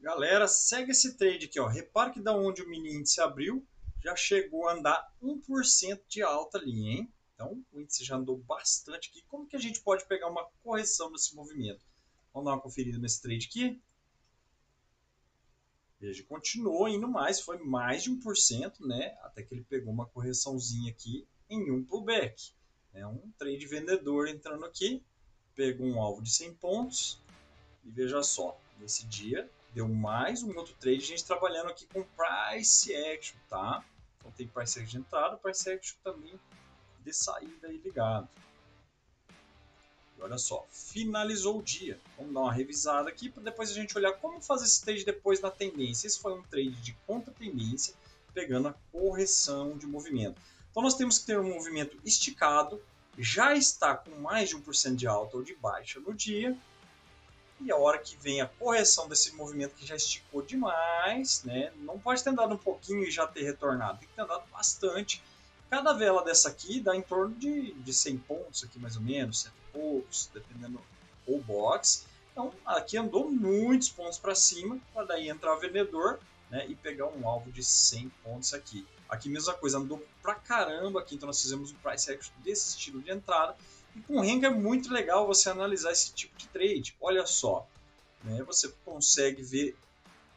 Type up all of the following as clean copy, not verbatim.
Galera, segue esse trade aqui, ó. Repara que da onde o mini índice abriu, já chegou a andar 1% de alta ali, hein? Então, o índice já andou bastante aqui. Como que a gente pode pegar uma correção nesse movimento? Vamos dar uma conferida nesse trade aqui. Veja, continuou indo mais, foi mais de 1%, né? Até que ele pegou uma correçãozinha aqui em um pullback. É um trade vendedor entrando aqui, pegou um alvo de 100 pontos, e veja só, nesse dia deu mais um outro trade, a gente trabalhando aqui com price action, tá? Então tem price action de entrada, price action também de saída aí ligado. E olha só, finalizou o dia. Vamos dar uma revisada aqui para depois a gente olhar como fazer esse trade depois na tendência. Esse foi um trade de contra-tendência, pegando a correção de movimento. Então nós temos que ter um movimento esticado, já está com mais de 1% de alta ou de baixa no dia, e a hora que vem a correção desse movimento que já esticou demais, né? Não pode ter andado um pouquinho e já ter retornado, tem que ter andado bastante. Cada vela dessa aqui dá em torno de 100 pontos aqui mais ou menos, 100 e poucos, dependendo do box. Então aqui andou muitos pontos para cima, para daí entrar o vendedor, né, e pegar um alvo de 100 pontos aqui. Aqui mesma coisa, andou pra caramba aqui, então nós fizemos um price action desse estilo de entrada. E com o Renga é muito legal você analisar esse tipo de trade. Olha só, né? Você consegue ver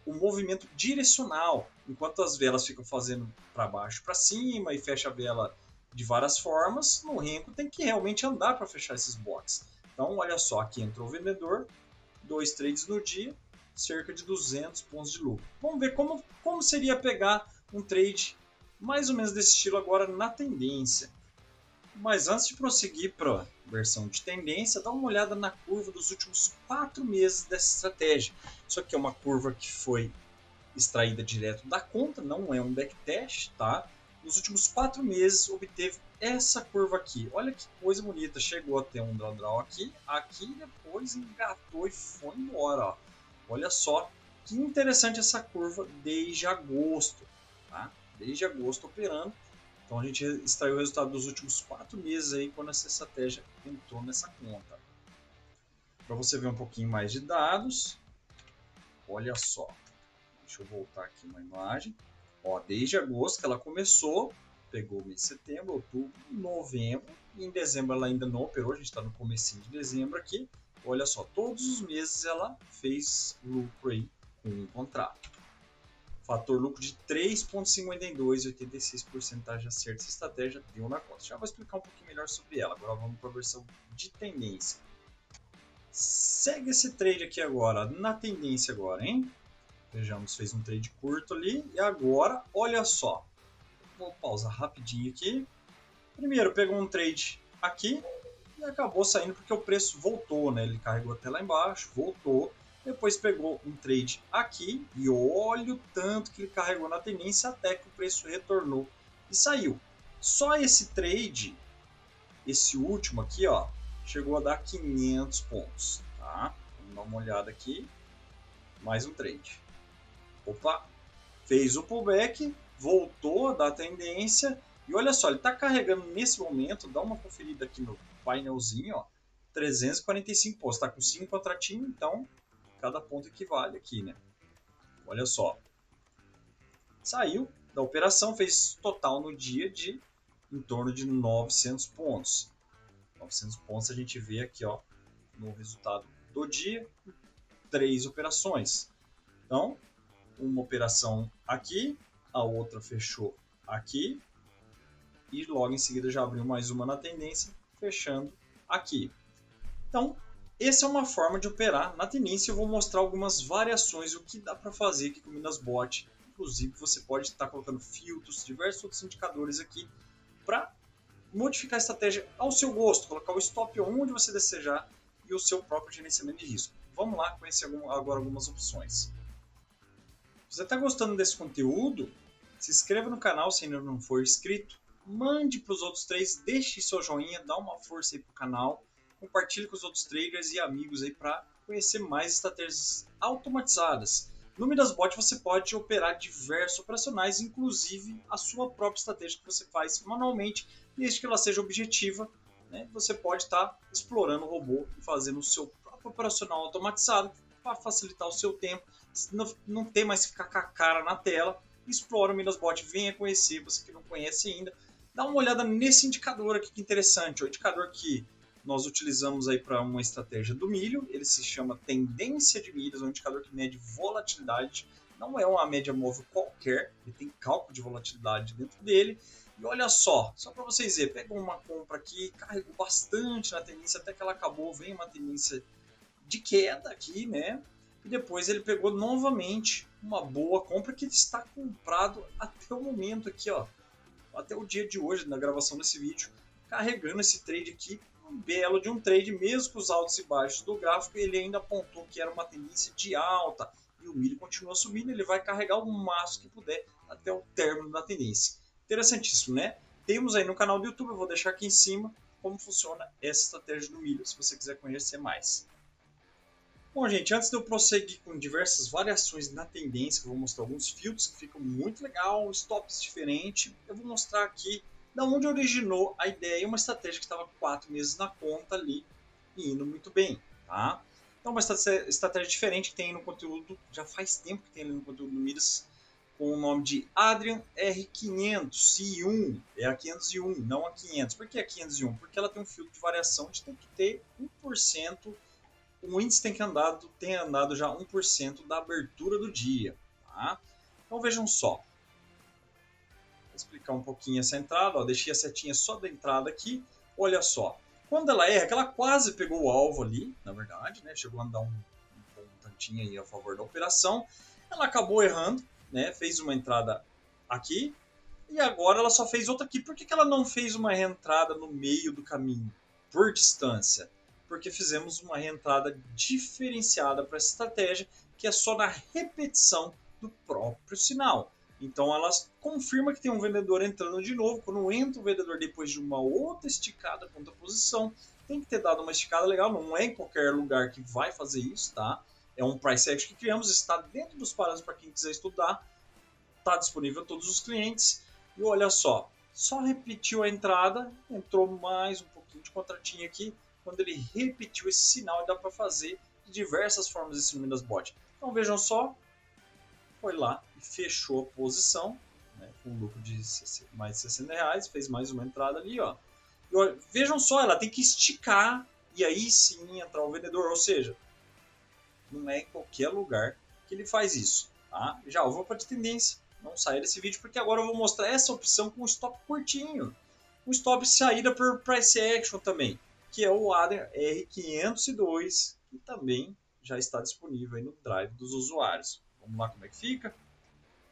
o movimento direcional, enquanto as velas ficam fazendo para baixo, para cima e fecha a vela de várias formas. No Renko tem que realmente andar para fechar esses blocos. Então, olha só, aqui entrou o vendedor, 2 trades no dia, cerca de 200 pontos de lucro. Vamos ver como seria pegar um trade mais ou menos desse estilo agora na tendência. Mas antes de prosseguir para a versão de tendência, dá uma olhada na curva dos últimos 4 meses dessa estratégia. Isso aqui é uma curva que foi extraída direto da conta, não é um backtest, tá? Nos últimos 4 meses obteve essa curva aqui. Olha que coisa bonita, chegou a ter um drawdown aqui, aqui depois engatou e foi embora. Ó. Olha só que interessante essa curva desde agosto, tá? Desde agosto operando. Então a gente extraiu o resultado dos últimos 4 meses aí quando essa estratégia entrou nessa conta. Para você ver um pouquinho mais de dados, olha só. Deixa eu voltar aqui uma imagem. Ó, desde agosto que ela começou, pegou mês de setembro, outubro, novembro, e em dezembro ela ainda não operou, a gente está no comecinho de dezembro aqui. Olha só, todos os meses ela fez lucro aí com o contrato. Fator lucro de 3,52, 86% de acerto. Essa estratégia deu na conta. Já vou explicar um pouquinho melhor sobre ela. Agora vamos para a versão de tendência. Segue esse trade aqui agora, na tendência agora, hein? Vejamos, fez um trade curto ali. E agora, olha só. Vou pausar rapidinho aqui. Primeiro, pegou um trade aqui e acabou saindo porque o preço voltou, né? Ele carregou até lá embaixo, voltou. Depois pegou um trade aqui e olha o tanto que ele carregou na tendência até que o preço retornou e saiu. Só esse trade, esse último aqui, ó, chegou a dar 500 pontos, tá? Vamos dar uma olhada aqui. Mais um trade. Opa, fez o pullback, voltou a dar tendência e olha só, ele está carregando nesse momento, dá uma conferida aqui no painelzinho, ó, 345 pontos, está com 5 contratinhos, então cada ponto equivale aqui, né? Olha só. Saiu da operação, fez total no dia de em torno de 900 pontos. 900 pontos a gente vê aqui, ó, no resultado do dia, 3 operações. Então, uma operação aqui, a outra fechou aqui e logo em seguida já abriu mais uma na tendência, fechando aqui. Então, essa é uma forma de operar na tendência. Eu vou mostrar algumas variações, o que dá para fazer aqui com o Minasbot. Inclusive, você pode estar colocando filtros, diversos outros indicadores aqui para modificar a estratégia ao seu gosto, colocar o stop onde você desejar e o seu próprio gerenciamento de risco. Vamos lá conhecer agora algumas opções. Se você está gostando desse conteúdo, se inscreva no canal se ainda não for inscrito, mande para os outros três, deixe seu joinha, dá uma força aí para o canal, compartilhe com os outros traders e amigos aí para conhecer mais estratégias automatizadas. No Minasbot você pode operar diversos operacionais, inclusive a sua própria estratégia que você faz manualmente, desde que ela seja objetiva, né? Você pode estar explorando o robô e fazendo o seu próprio operacional automatizado, para facilitar o seu tempo, não ter mais que ficar com a cara na tela. Explora o MinasBot, venha conhecer, você que não conhece ainda. Dá uma olhada nesse indicador aqui, que interessante, o indicador que nós utilizamos aí para uma estratégia do milho, ele se chama tendência de milhas, é um indicador que mede volatilidade, não é uma média móvel qualquer, ele tem cálculo de volatilidade dentro dele. E olha só para vocês verem, pegou uma compra aqui, carregou bastante na tendência até que ela acabou, vem uma tendência de queda aqui, né? E depois ele pegou novamente uma boa compra que está comprado até o momento aqui, ó, até o dia de hoje, na gravação desse vídeo, carregando esse trade aqui, um belo de um trade, mesmo com os altos e baixos do gráfico, ele ainda apontou que era uma tendência de alta, e o milho continua subindo, ele vai carregar o máximo que puder até o término da tendência. Interessantíssimo, né? Temos aí no canal do YouTube, eu vou deixar aqui em cima como funciona essa estratégia do milho, se você quiser conhecer mais. Bom, gente, antes de eu prosseguir com diversas variações na tendência, eu vou mostrar alguns filtros que ficam muito legal, stops diferentes. Eu vou mostrar aqui da onde originou a ideia e uma estratégia que estava 4 meses na conta ali e indo muito bem, tá? Então, uma estratégia diferente que tem no conteúdo, já faz tempo que tem ali no conteúdo do Midas, com o nome de Adrian R501. É a 501, não a 500. Por que a 501? Porque ela tem um filtro de variação de tem que ter 1%. O índice tem andado já 1% da abertura do dia. Tá? Então vejam só. Vou explicar um pouquinho essa entrada. Ó, deixei a setinha só da entrada aqui. Olha só. Quando ela erra, que ela quase pegou o alvo ali, na verdade, né? Chegou a dar um tantinho aí a favor da operação. Ela acabou errando, né? Fez uma entrada aqui. E agora ela só fez outra aqui. Por que ela não fez uma reentrada no meio do caminho, por distância? Porque fizemos uma reentrada diferenciada para essa estratégia, que é só na repetição do próprio sinal. Então ela confirma que tem um vendedor entrando de novo. Quando entra o vendedor depois de uma outra esticada contra a posição, tem que ter dado uma esticada legal, não é em qualquer lugar que vai fazer isso, tá? É um price action que criamos, está dentro dos parâmetros para quem quiser estudar, está disponível a todos os clientes. E olha só repetiu a entrada, entrou mais um pouquinho de contratinho aqui. Quando ele repetiu esse sinal, dá para fazer de diversas formas esse MinasBot. Então vejam só, foi lá e fechou a posição, né, com um lucro de mais de 60 reais, fez mais uma entrada ali, ó. E, olha, vejam só, ela tem que esticar e aí sim entrar o vendedor, ou seja, não é em qualquer lugar que ele faz isso, tá? Já eu vou para a tendência, não saia desse vídeo porque agora eu vou mostrar essa opção com um stop curtinho, um stop saída por price action também, que é o Adrian R502, que também já está disponível aí no Drive dos usuários. Vamos lá como é que fica?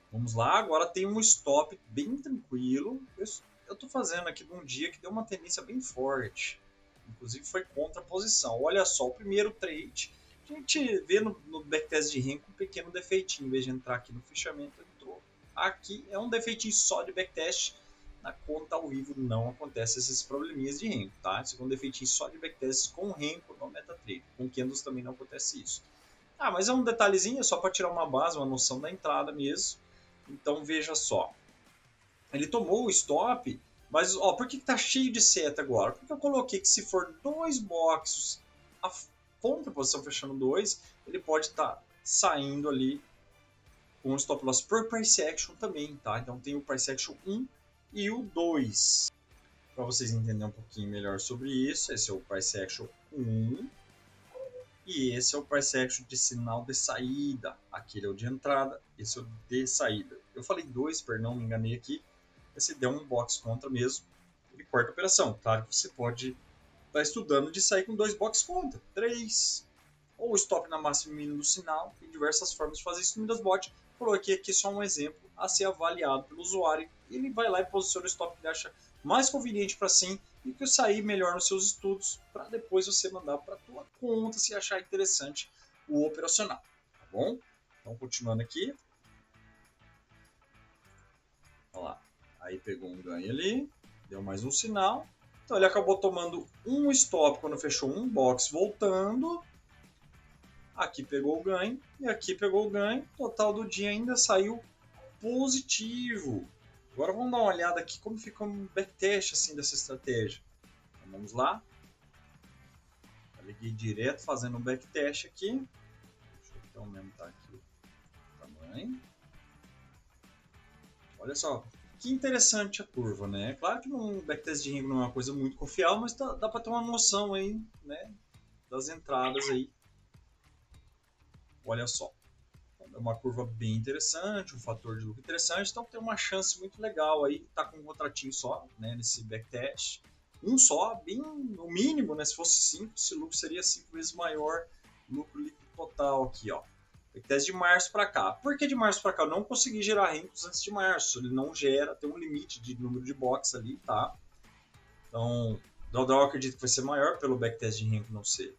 Vamos lá, agora tem um stop bem tranquilo. Eu estou fazendo aqui num dia que deu uma tendência bem forte. Inclusive foi contra a posição. Olha só, o primeiro trade. A gente vê no backtest de Renko um pequeno defeitinho. Em vez de entrar aqui no fechamento, entrou aqui. É um defeitinho só de backtest. Na conta ao vivo não acontece esses probleminhas de Renko, tá? Esse é um defeitinho só de backtest com Renko no MetaTrader. Com Candles também não acontece isso. Ah, mas é um detalhezinho, é só para tirar uma base, uma noção da entrada mesmo. Então veja só. Ele tomou o stop, mas ó, por que está cheio de seta agora? Porque eu coloquei que se for 2 boxes, a contraposição fechando 2, ele pode estar saindo ali com o stop loss por price action também, tá? Então tem o price action 1 e o 2. Para vocês entenderem um pouquinho melhor sobre isso, esse é o price action 1 e esse é o price action de sinal de saída. Aquele é o de entrada, esse é o de saída. Eu falei 2, perdão, me enganei aqui. Se der um box contra mesmo, ele corta a operação. Claro que você pode estar estudando de sair com 2 box contra, 3, ou stop na máxima e mínima do sinal. Tem diversas formas de fazer isso no MinasBot. Coloquei aqui só um exemplo a ser avaliado pelo usuário. Ele vai lá e posiciona o stop que ele acha mais conveniente para si e que sair melhor nos seus estudos para depois você mandar para a tua conta se achar interessante o operacional, tá bom? Então continuando aqui, olha lá, aí pegou um ganho ali, deu mais um sinal, então ele acabou tomando um stop quando fechou um box voltando, aqui pegou o ganho e aqui pegou o ganho, total do dia ainda saiu positivo. Agora vamos dar uma olhada aqui como fica um backtest assim dessa estratégia. Então, vamos lá. Eu liguei direto fazendo um backtest aqui. Deixa aumentar aqui o tamanho. Olha só, que interessante a curva, né? Claro que um backtest de ringue não é uma coisa muito confiável, mas dá para ter uma noção aí, né, das entradas aí. Olha só, é uma curva bem interessante, um fator de lucro interessante, então tem uma chance muito legal aí, tá com um contratinho só, né, nesse backtest. Um só, bem o mínimo, né? Se fosse 5, esse lucro seria 5 vezes maior, lucro líquido total aqui, ó. Backtest de março para cá. Por que de março para cá? Eu não consegui gerar ricos antes de março. Ele não gera, tem um limite de número de box ali, tá? Então, eu acredito que vai ser maior pelo backtest de rinco não ser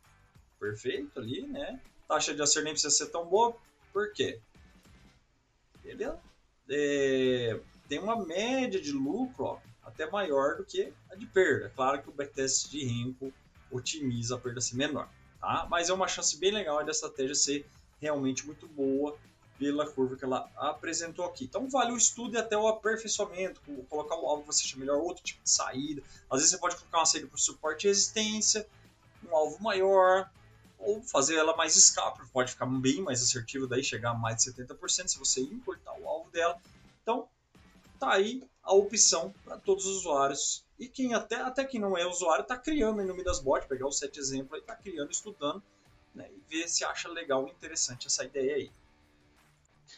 perfeito ali, né? Taxa de acerto nem precisa ser tão boa. Por quê? Ele tem uma média de lucro, ó, até maior do que a de perda. Claro que o backtest de rinco otimiza a perda ser menor, tá? Mas é uma chance bem legal da estratégia ser realmente muito boa pela curva que ela apresentou aqui. Então vale o estudo e até o aperfeiçoamento, colocar o alvo que você acha melhor, outro tipo de saída. Às vezes você pode colocar uma saída para suporte e resistência, um alvo maior, ou fazer ela mais escapa, pode ficar bem mais assertiva, daí chegar a mais de 70% se você encurtar o alvo dela. Então tá aí a opção para todos os usuários. E quem até quem não é usuário está criando aí no Midasbot, pegar os 7 exemplos aí, está criando, estudando, né, e ver se acha legal e interessante essa ideia aí.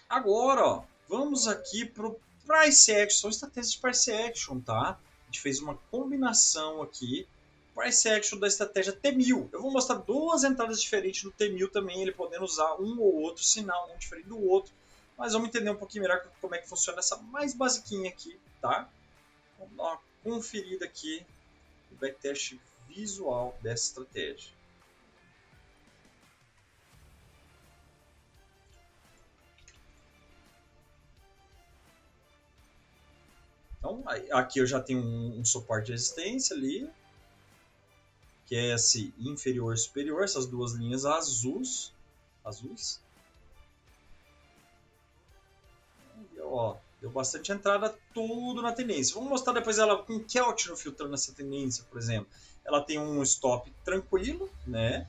Agora, ó, vamos aqui para o Price Action, são estratégias de Price Action, tá? A gente fez uma combinação aqui, Price Action da estratégia T1000. Eu vou mostrar duas entradas diferentes no T1000 também, ele podendo usar um ou outro sinal, um diferente do outro. Mas vamos entender um pouquinho melhor como é que funciona essa mais basiquinha aqui, tá? Vamos dar uma conferida aqui no backtest visual dessa estratégia. Então, aqui eu já tenho um suporte de resistência ali, que é esse inferior e superior, essas duas linhas azuis. E, ó, deu bastante entrada, tudo na tendência. Vamos mostrar depois ela com Keltner filtrando essa tendência, por exemplo. Ela tem um stop tranquilo, né?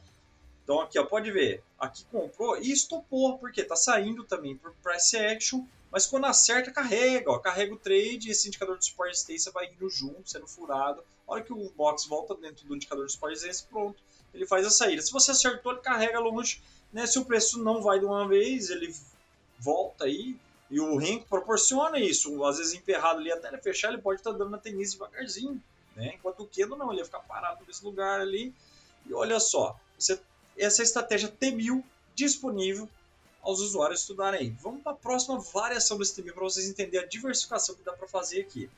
Então aqui, ó, pode ver, aqui comprou e estopou, porque tá saindo também por price action, mas quando acerta, carrega, ó, carrega o trade e esse indicador de suporte resistência vai indo junto, sendo furado. A hora que o box volta dentro do indicador de suporte resistência, pronto, ele faz a saída. Se você acertou, ele carrega longe, né? Se o preço não vai de uma vez, ele volta aí, e o Renko proporciona isso, às vezes emperrado ali, até ele fechar, ele pode estar dando na tendência devagarzinho, né? Enquanto o Kendo não, ele ia ficar parado nesse lugar ali, e olha só, essa estratégia T1000 disponível aos usuários estudarem aí. Vamos para a próxima variação desse T1000 para vocês entenderem a diversificação que dá para fazer aqui.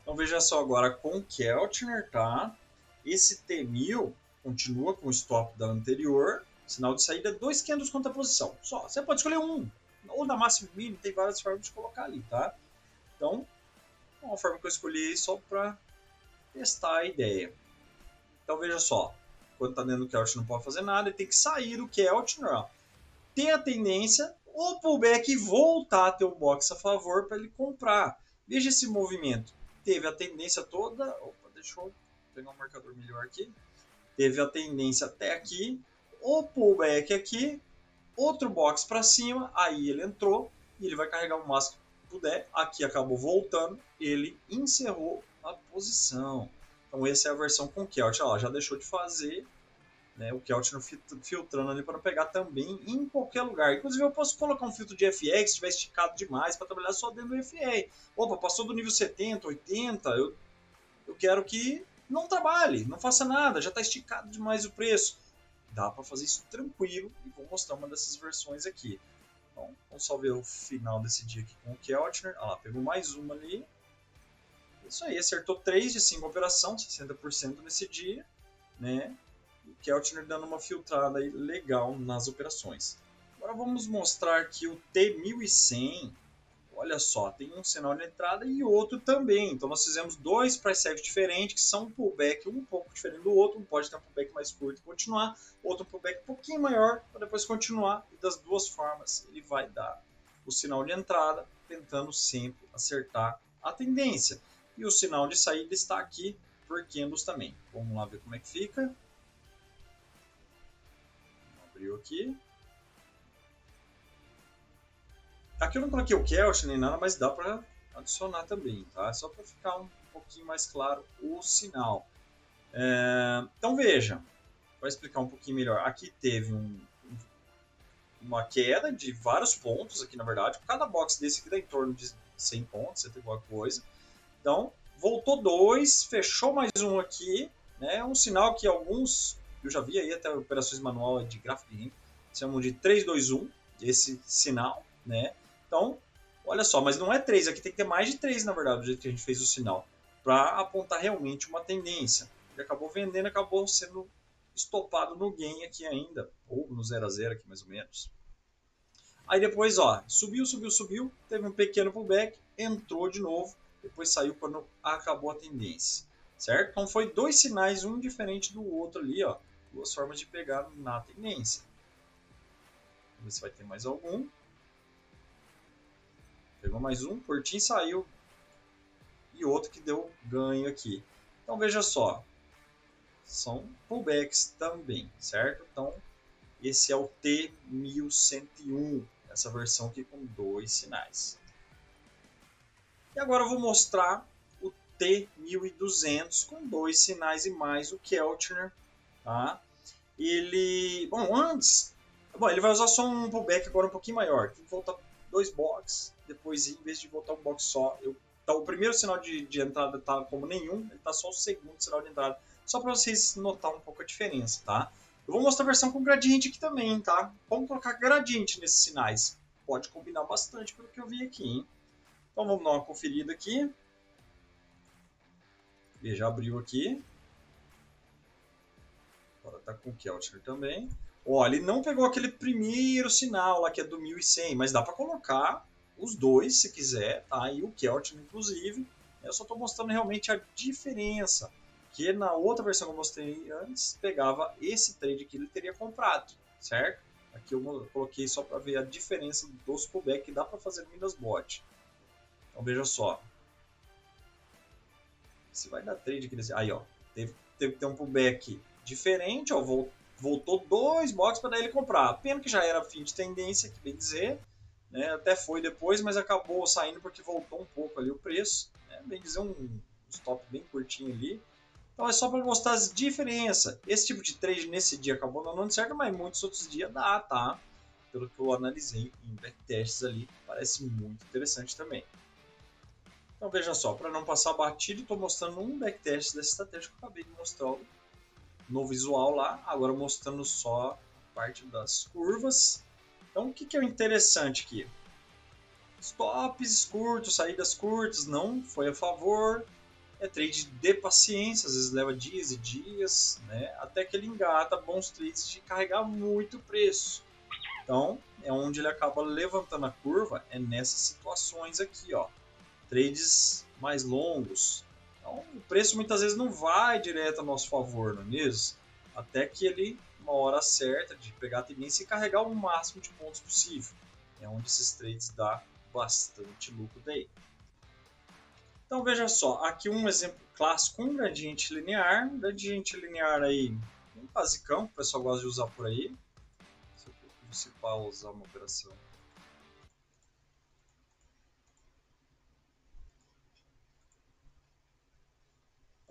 Então veja só agora com Keltner, tá? Esse T1000 continua com o stop da anterior, sinal de saída 2 candles contra a posição. Só, você pode escolher um, ou da máxima e mínimo, tem várias formas de colocar ali, tá? Então, uma forma que eu escolhi aí só para testar a ideia. Então veja só, quando está dentro do Keltner não pode fazer nada, ele tem que sair do Keltner, ó, ter a tendência, o pullback voltar a ter o box a favor para ele comprar. Veja esse movimento. Teve a tendência toda. Opa, deixa eu pegar um marcador melhor aqui. Teve a tendência até aqui. O pullback aqui. Outro box para cima. Aí ele entrou. E ele vai carregar o máximo que puder. Aqui acabou voltando. Ele encerrou a posição. Então essa é a versão com Keltner. Ó, já deixou de fazer. Né, o Keltner filtrando ali para pegar também em qualquer lugar. Inclusive eu posso colocar um filtro de FE que estiver esticado demais para trabalhar só dentro do FE. Opa, passou do nível 70, 80, eu quero que não trabalhe, não faça nada, já está esticado demais o preço. Dá para fazer isso tranquilo e vou mostrar uma dessas versões aqui. Então, vamos só ver o final desse dia aqui com o Keltner. Olha lá, pegou mais uma ali. Isso aí, acertou 3 de 5 operação, 60% nesse dia, né? O Keltner dando uma filtrada aí legal nas operações. Agora vamos mostrar aqui o T1100. Olha só, tem um sinal de entrada e outro também. Então nós fizemos dois price actions diferentes, que são um pullback um pouco diferente do outro. Um pode ter um pullback mais curto e continuar, outro um pullback um pouquinho maior para depois continuar. E das duas formas ele vai dar o sinal de entrada, tentando sempre acertar a tendência. E o sinal de saída está aqui por candles também. Vamos lá ver como é que fica. Abriu aqui. Aqui eu não coloquei o Kelch nem nada, mas dá para adicionar também, tá? Só para ficar um pouquinho mais claro o sinal. Então veja, para explicar um pouquinho melhor, aqui teve uma queda de vários pontos aqui, na verdade. Cada box desse aqui dá em torno de 100 pontos, 100 e alguma coisa. Então, voltou 2, fechou mais um aqui, né? Um sinal que alguns, eu já vi aí até operações manual de gráfico de chamam de 3, 2, 1, esse sinal, né? Então, olha só, mas não é 3, aqui tem que ter mais de 3, na verdade, do jeito que a gente fez o sinal, para apontar realmente uma tendência. Ele acabou vendendo, acabou sendo estopado no gain aqui ainda, ou no 0 a 0 aqui mais ou menos. Aí depois, ó, subiu, subiu, subiu, teve um pequeno pullback, entrou de novo, depois saiu quando acabou a tendência, certo? Então foi dois sinais, um diferente do outro ali, ó, duas formas de pegar na tendência. Vamos ver se vai ter mais algum. Pegou mais um, curtinho, saiu, e outro que deu ganho aqui. Então veja só, são pullbacks também, certo? Então esse é o T1101, essa versão aqui com dois sinais. E agora eu vou mostrar o T1200 com dois sinais e mais o Keltner, tá? Ele, bom, antes, bom, ele vai usar só um pullback agora um pouquinho maior. Tem que voltar dois boxes, depois em vez de voltar um box só, então o primeiro sinal de entrada tá como nenhum, ele tá só o segundo sinal de entrada, só para vocês notar um pouco a diferença, tá? Eu vou mostrar a versão com gradiente aqui também, tá? Vamos colocar gradiente nesses sinais. Pode combinar bastante pelo que eu vi aqui, hein? Então vamos dar uma conferida aqui. Já abriu aqui. Agora está com o Keltner também. Olha, ele não pegou aquele primeiro sinal lá que é do 1100, mas dá para colocar os dois se quiser, tá? E o Keltner inclusive. Eu só estou mostrando realmente a diferença. Que na outra versão que eu mostrei antes, pegava esse trade que ele teria comprado, certo? Aqui eu coloquei só para ver a diferença dos pullback que dá para fazer no Midas Bot. Então veja só. Se vai dar trade aqui nesse. Aí, ó. Teve que ter um pullback diferente, ó. Voltou dois boxes para ele comprar. Pena que já era fim de tendência, que bem dizer. Né? Até foi depois, mas acabou saindo porque voltou um pouco ali o preço. Né? Bem dizer, um stop bem curtinho ali. Então é só para mostrar as diferenças. Esse tipo de trade nesse dia acabou não dando certo, mas muitos outros dias dá, tá? Pelo que eu analisei em backtests ali, parece muito interessante também. Então veja só, para não passar batido, estou mostrando um backtest dessa estratégia que eu acabei de mostrar no visual lá, agora mostrando só a parte das curvas. Então o que é o interessante aqui? Stops curtos, saídas curtas, não foi a favor. É trade de paciência, às vezes leva dias e dias, né? Até que ele engata bons trades de carregar muito preço. Então é onde ele acaba levantando a curva, é nessas situações aqui, ó. Trades mais longos. Então, o preço muitas vezes não vai direto a nosso favor, não é mesmo? Até que ele, uma hora certa de pegar a tendência e carregar o máximo de pontos possível. É onde esses trades dá bastante lucro daí. Então veja só, aqui um exemplo clássico, um gradiente linear. Um gradiente linear aí, um basicão, que o pessoal gosta de usar por aí. Se eu principal usar uma operação.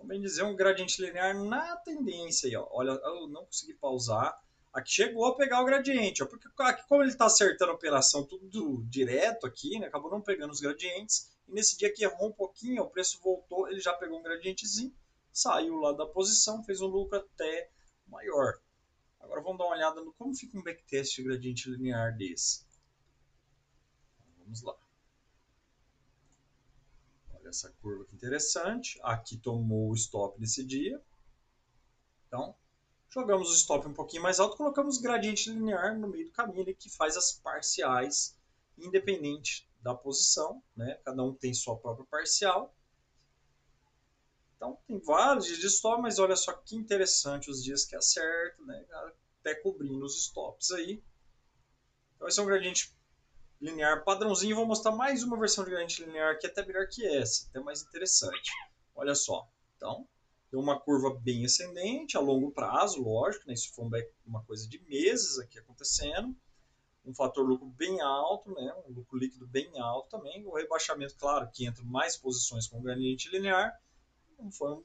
Bem dizer, um gradiente linear na tendência aí, ó. Olha, eu não consegui pausar. Aqui chegou a pegar o gradiente, ó, porque aqui como ele está acertando a operação tudo direto aqui, né, acabou não pegando os gradientes. E nesse dia que errou um pouquinho, o preço voltou, ele já pegou um gradientezinho, saiu lá da posição, fez um lucro até maior. Agora vamos dar uma olhada no como fica um backtest de gradiente linear desse. Vamos lá. Olha essa curva que interessante. Aqui tomou o stop nesse dia. Então, jogamos o stop um pouquinho mais alto, colocamos gradiente linear no meio do caminho ali, que faz as parciais, independente da posição, né? Cada um tem sua própria parcial. Então tem vários dias de stop, mas olha só que interessante os dias que acerta, né? Até cobrindo os stops aí. Então esse é um gradiente linear padrãozinho. Vou mostrar mais uma versão de gradiente linear que é até melhor que essa, até mais interessante. Olha só. Então, tem uma curva bem ascendente, a longo prazo, lógico, né? Isso foi uma coisa de meses aqui acontecendo. um fator lucro bem alto, né? Um lucro líquido bem alto também. O rebaixamento, claro, que entra mais posições com gradiente linear, não foi um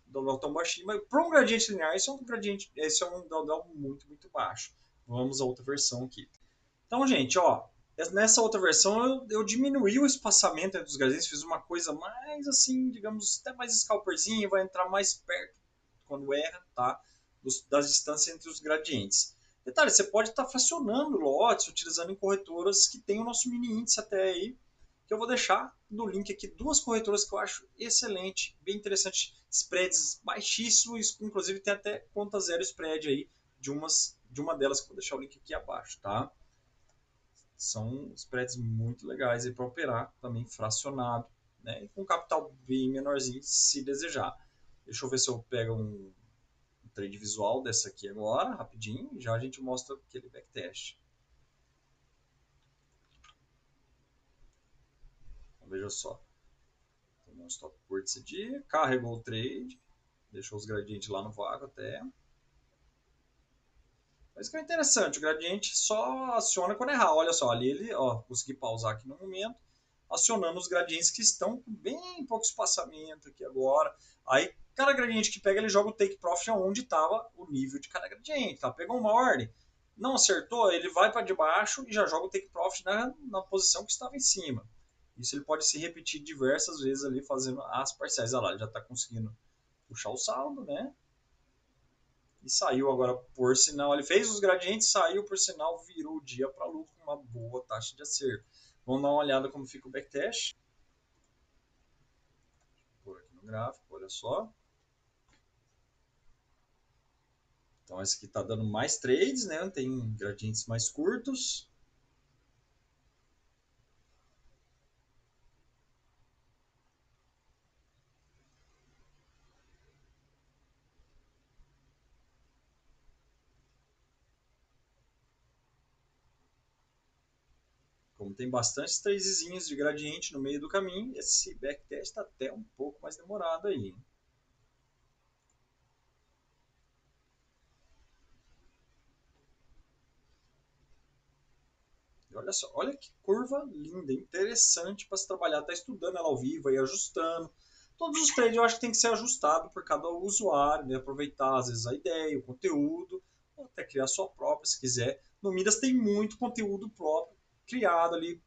drawdown tão baixinho, mas para um gradiente linear, esse é um drawdown muito, muito baixo. Vamos à outra versão aqui. Então, gente, ó, nessa outra versão eu diminuí o espaçamento entre os gradientes, fiz uma coisa mais assim, digamos, até mais scalperzinha, vai entrar mais perto quando erra, tá? Das distâncias entre os gradientes. Detalhe, você pode estar fracionando lotes utilizando em corretoras que tem o nosso mini índice até aí, que eu vou deixar no link aqui duas corretoras que eu acho excelente, bem interessante, spreads baixíssimos, inclusive tem até conta zero spread aí de uma delas que eu vou deixar o link aqui abaixo, tá? São spreads muito legais para operar, também fracionado, né? E com capital bem menorzinho, se desejar. Deixa eu ver se eu pego um trade visual dessa aqui agora, rapidinho, e já a gente mostra aquele backtest. Então, veja só. Tomou um stop curto esse dia, carregou o trade, deixou os gradientes lá no vago até. Mas que é interessante, o gradiente só aciona quando errar. Olha só, ali ele, ó, consegui pausar aqui no momento, acionando os gradientes que estão com bem pouco espaçamento aqui agora. Aí, cada gradiente que pega, ele joga o take profit aonde estava o nível de cada gradiente. Tá? Pegou uma ordem, não acertou, ele vai para debaixo e já joga o take profit na posição que estava em cima. Isso ele pode se repetir diversas vezes ali, fazendo as parciais. Olha lá, ele já está conseguindo puxar o saldo, né? E saiu agora por sinal. Ele fez os gradientes, saiu por sinal, virou o dia para lucro com uma boa taxa de acerto. Vamos dar uma olhada como fica o backtest. Por aqui no gráfico, olha só. Então esse aqui está dando mais trades, né? Tem gradientes mais curtos. Como tem bastante tradezinhos de gradiente no meio do caminho, esse backtest está até um pouco mais demorado aí. E olha só, olha que curva linda, interessante para se trabalhar. Tá estudando ela ao vivo e ajustando. Todos os trades eu acho que tem que ser ajustado por cada usuário, né? Aproveitar às vezes a ideia, o conteúdo, ou até criar a sua própria se quiser. No Midas tem muito conteúdo próprio criado ali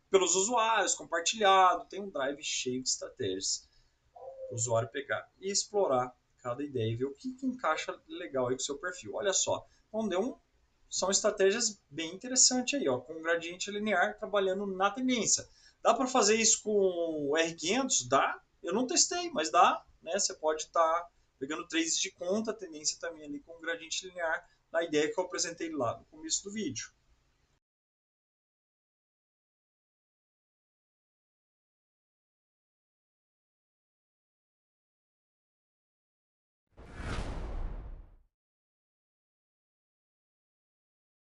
pelos usuários, compartilhado, tem um drive cheio de estratégias para o usuário pegar e explorar cada ideia e ver o que encaixa legal aí com o seu perfil. Olha só, então deu são estratégias bem interessantes aí, ó, com um gradiente linear trabalhando na tendência. Dá para fazer isso com o R500? Dá. Eu não testei, mas dá. Né? Você pode estar pegando trades de conta, a tendência também ali com um gradiente linear, na ideia que eu apresentei lá no começo do vídeo.